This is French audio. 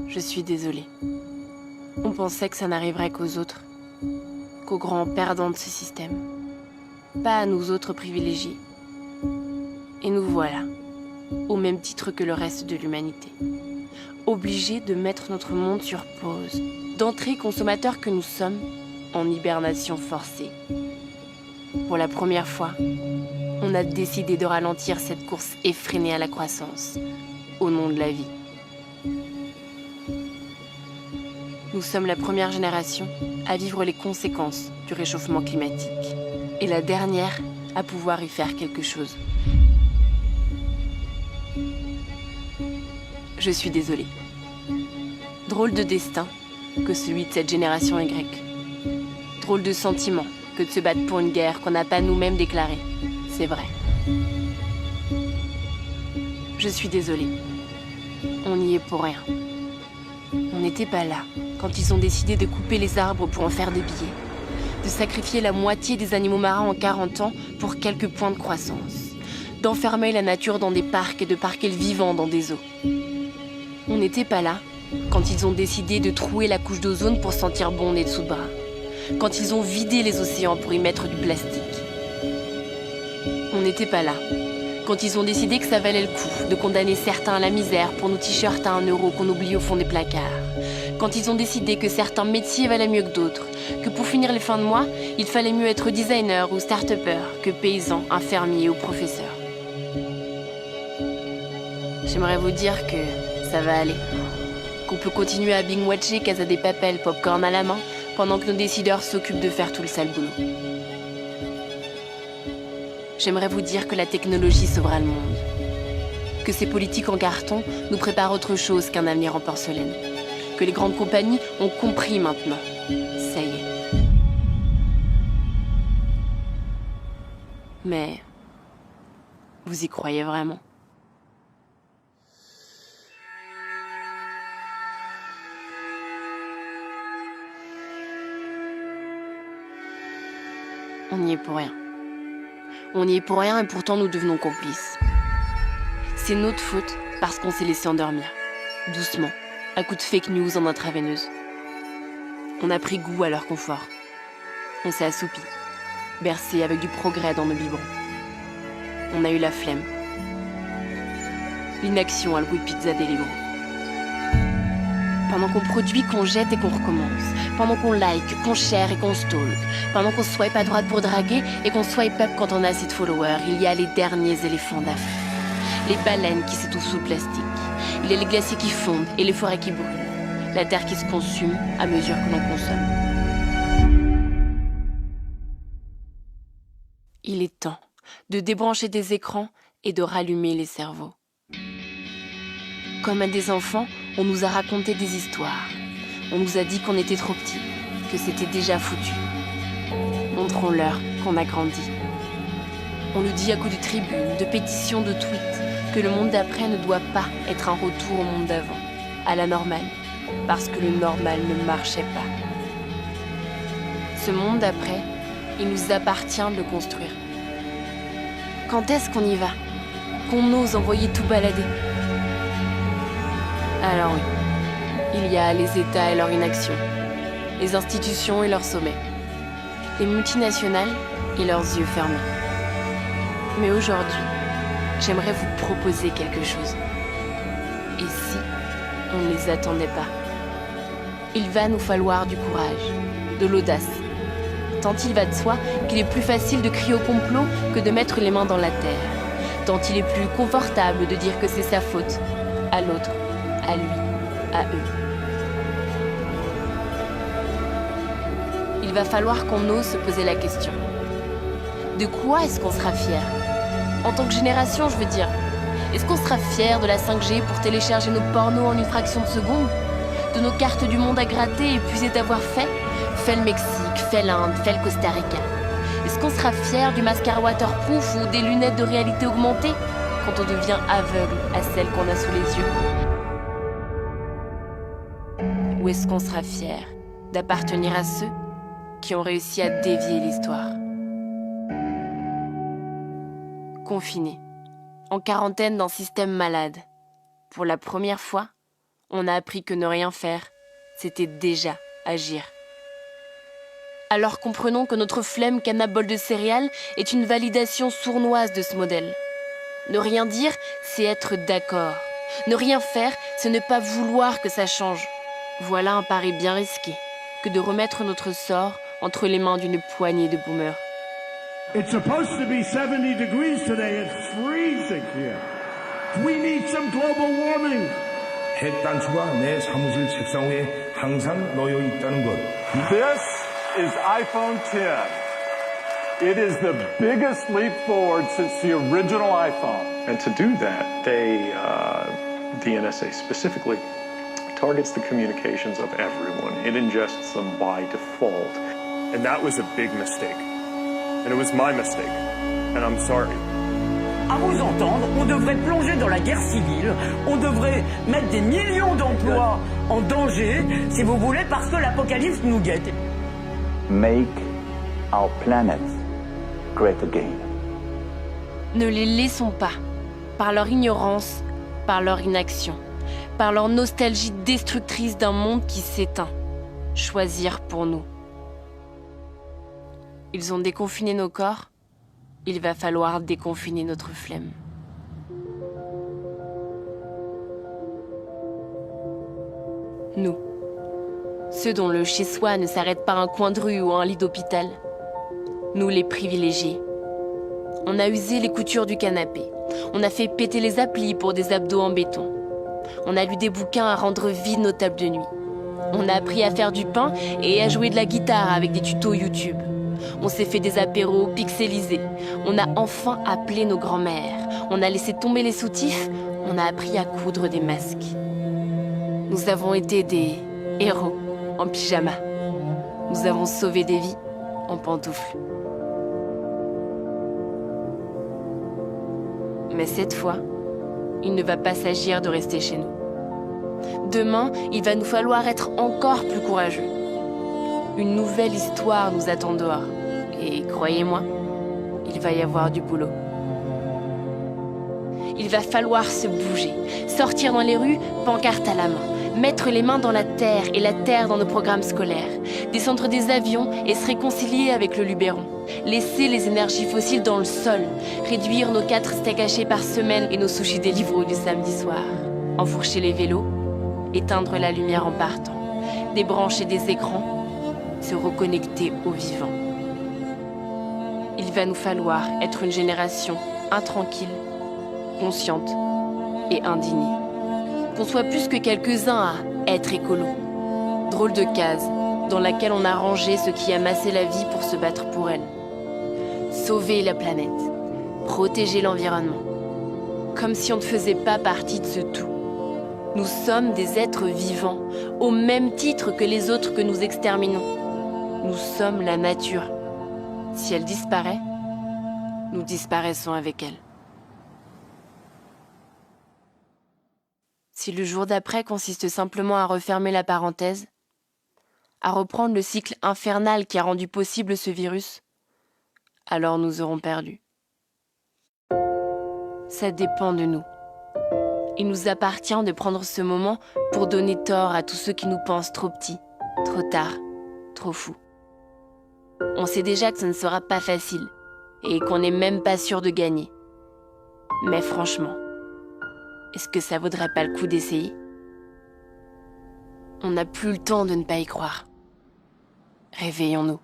Je suis désolée. On pensait que ça n'arriverait qu'aux autres, qu'aux grands perdants de ce système. Pas à nous autres privilégiés. Et nous voilà, au même titre que le reste de l'humanité. Obligés de mettre notre monde sur pause, d'entrer consommateurs que nous sommes en hibernation forcée. Pour la première fois, on a décidé de ralentir cette course effrénée à la croissance, au nom de la vie. Nous sommes la première génération à vivre les conséquences du réchauffement climatique et la dernière à pouvoir y faire quelque chose. Je suis désolée. Drôle de destin que celui de cette génération Y. Drôle de sentiment que de se battre pour une guerre qu'on n'a pas nous-mêmes déclarée. C'est vrai. Je suis désolée. On n'y est pour rien. On n'était pas là quand ils ont décidé de couper les arbres pour en faire des billets, de sacrifier la moitié des animaux marins en 40 ans pour quelques points de croissance, d'enfermer la nature dans des parcs et de parquer le vivant dans des eaux. On n'était pas là quand ils ont décidé de trouer la couche d'ozone pour sentir bon des dessous de bras, quand ils ont vidé les océans pour y mettre du plastique. On n'était pas là quand ils ont décidé que ça valait le coup de condamner certains à la misère pour nos t-shirts à 1 euro qu'on oublie au fond des placards. Quand ils ont décidé que certains métiers valaient mieux que d'autres, que pour finir les fins de mois, il fallait mieux être designer ou start-upper que paysan, infirmier ou professeur. J'aimerais vous dire que ça va aller, qu'on peut continuer à binge-watcher Casa de Papel, popcorn à la main, pendant que nos décideurs s'occupent de faire tout le sale boulot. J'aimerais vous dire que la technologie sauvera le monde, que ces politiques en carton nous préparent autre chose qu'un avenir en porcelaine, que les grandes compagnies ont compris maintenant. Ça y est. Mais vous y croyez vraiment ? On n'y est pour rien. On n'y est pour rien et pourtant nous devenons complices. C'est notre faute parce qu'on s'est laissé endormir, doucement, à coups de fake news en intraveineuse. On a pris goût à leur confort. On s'est assoupi, bercé avec du progrès dans nos biberons. On a eu la flemme. L'inaction a le goût de pizza Deliveroo. Pendant qu'on produit, qu'on jette et qu'on recommence. Pendant qu'on like, qu'on share et qu'on stalk. Pendant qu'on swipe à droite pour draguer et qu'on swipe up quand on a assez de followers. Il y a les derniers éléphants d'Afrique. Les baleines qui s'étouffent sous le plastique. Il y a les glaciers qui fondent et les forêts qui brûlent. La terre qui se consume à mesure que l'on consomme. Il est temps de débrancher des écrans et de rallumer les cerveaux. Comme à des enfants, on nous a raconté des histoires. On nous a dit qu'on était trop petits, que c'était déjà foutu. Montrons-leur qu'on a grandi. On nous dit à coups de tribunes, de pétitions, de tweets, que le monde d'après ne doit pas être un retour au monde d'avant, à la normale, parce que le normal ne marchait pas. Ce monde d'après, il nous appartient de le construire. Quand est-ce qu'on y va ? Qu'on ose envoyer tout balader ? Alors oui, il y a les États et leur inaction, les institutions et leurs sommets, les multinationales et leurs yeux fermés. Mais aujourd'hui, j'aimerais vous proposer quelque chose. Et si on ne les attendait pas ? Il va nous falloir du courage, de l'audace. Tant il va de soi qu'il est plus facile de crier au complot que de mettre les mains dans la terre. Tant il est plus confortable de dire que c'est sa faute, à l'autre, à lui, à eux. Il va falloir qu'on ose se poser la question. De quoi est-ce qu'on sera fier ? En tant que génération, je veux dire. Est-ce qu'on sera fier de la 5G pour télécharger nos pornos en une fraction de seconde ? De nos cartes du monde à gratter et puiser d'avoir fait le Mexique, fait l'Inde, fait le Costa Rica. Est-ce qu'on sera fier du mascara waterproof ou des lunettes de réalité augmentée quand on devient aveugle à celles qu'on a sous les yeux ? Ou est-ce qu'on sera fier d'appartenir à ceux qui ont réussi à dévier l'histoire ? Confinés, en quarantaine dans un système malade, pour la première fois, On a appris que ne rien faire, c'était déjà agir. Alors comprenons que notre flemme canna-bol de céréales est une validation sournoise de ce modèle. Ne rien dire, c'est être d'accord. Ne rien faire, c'est ne pas vouloir que ça change. Voilà un pari bien risqué que de remettre notre sort entre les mains d'une poignée de boomers. It's supposed to be 70 degrees today. It's freezing here. We need some global warming. 핵 단추가 내 사무실 책상 위에 항상 놓여 있다는 것. This is iPhone X. It is the biggest leap forward since the original iPhone. And to do that, the NSA specifically targets the communications of everyone. It ingests them by default. And that was a big mistake. And it was my mistake. And I'm sorry. À vous entendre, on devrait plonger dans la guerre civile, on devrait mettre des millions d'emplois en danger, si vous voulez, parce que l'apocalypse nous guette. Make our planet great again. Ne les laissons pas, par leur ignorance, par leur inaction, par leur nostalgie destructrice d'un monde qui s'éteint, choisir pour nous. Ils ont déconfiné nos corps, il va falloir déconfiner notre flemme. Nous, ceux dont le chez-soi ne s'arrête pas à un coin de rue ou à un lit d'hôpital. Nous les privilégiés. On a usé les coutures du canapé. On a fait péter les applis pour des abdos en béton. On a lu des bouquins à rendre vides nos tables de nuit. On a appris à faire du pain et à jouer de la guitare avec des tutos YouTube. On s'est fait des apéros pixelisés. On a enfin appelé nos grands-mères. On a laissé tomber les soutifs. On a appris à coudre des masques. Nous avons été des héros en pyjama. Nous avons sauvé des vies en pantoufles. Mais cette fois, il ne va pas s'agir de rester chez nous. Demain, il va nous falloir être encore plus courageux. Une nouvelle histoire nous attend dehors. Et croyez-moi, il va y avoir du boulot. Il va falloir se bouger, sortir dans les rues, pancarte à la main, mettre les mains dans la terre et la terre dans nos programmes scolaires, descendre des avions et se réconcilier avec le Luberon, laisser les énergies fossiles dans le sol, réduire nos 4 steaks hachés par semaine et nos sushis Deliveroo du samedi soir, enfourcher les vélos, éteindre la lumière en partant, débrancher des écrans, se reconnecter au vivant. Il va nous falloir être une génération intranquille, consciente et indignée. Qu'on soit plus que quelques-uns à être écolo. Drôle de case dans laquelle on a rangé ceux qui amassaient la vie pour se battre pour elle. Sauver la planète, protéger l'environnement. Comme si on ne faisait pas partie de ce tout. Nous sommes des êtres vivants, au même titre que les autres que nous exterminons. Nous sommes la nature. Si elle disparaît, nous disparaissons avec elle. Si le jour d'après consiste simplement à refermer la parenthèse, à reprendre le cycle infernal qui a rendu possible ce virus, alors nous aurons perdu. Ça dépend de nous. Il nous appartient de prendre ce moment pour donner tort à tous ceux qui nous pensent trop petits, trop tard, trop fous. On sait déjà que ce ne sera pas facile et qu'on n'est même pas sûr de gagner. Mais franchement, est-ce que ça vaudrait pas le coup d'essayer ? On n'a plus le temps de ne pas y croire. Réveillons-nous.